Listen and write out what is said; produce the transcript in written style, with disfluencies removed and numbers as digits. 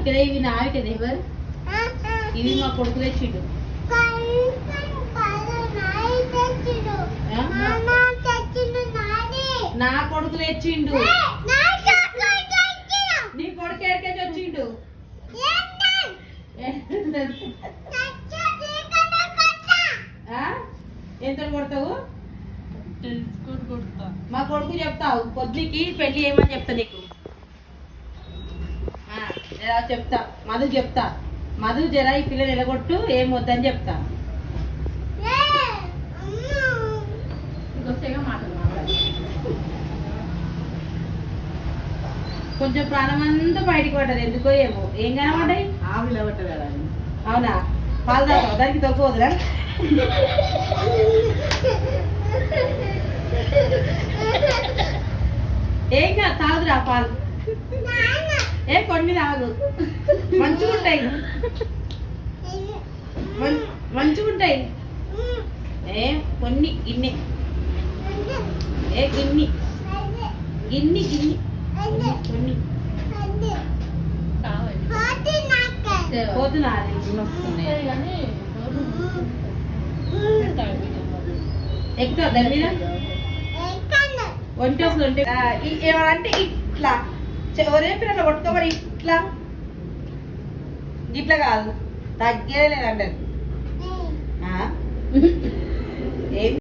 ఇక్కడ ఇవి నావి కదా ఎవరు ఇవి మా కొడుకు తెచ్చిండు నా కొడుకు తెచ్చిండు నీ కొడుకు ఎక్కడికి వచ్చిండు ఎంత కొడతావు మా కొడుకు చెప్తావు పొద్దుకి పెళ్లి ఏమని చెప్తా నీకు చెప్తా మధు చెప్తా మధు జర ఈ పిల్లని నిలగొట్టు ఏం వద్దని చెప్తా కొంచెం ప్రాణమంతా బయటికి పడ్డది ఎందుకో ఏమో ఏం కనబడ్డాయి అవునా పాలు తాగుతావు దానికి తొక్కువదురా ఏం కాదు తాగుదురా పాలు ఏ కొన్ని తాగు మంచిగుంటాయి మంచిగుంటాయి ఏ కొన్ని గిన్నె ఏ గిన్ని గిన్ని గిన్ని కొన్ని పోతున్నా ఎక్కువ దాని మీద ఒంటి ఏమంటే ఇట్లా ఒరే పిల్లలు కొట్టుకోబడి ఇట్లా ఇట్లా కాదు తగ్గేదే లేదంటే ఏం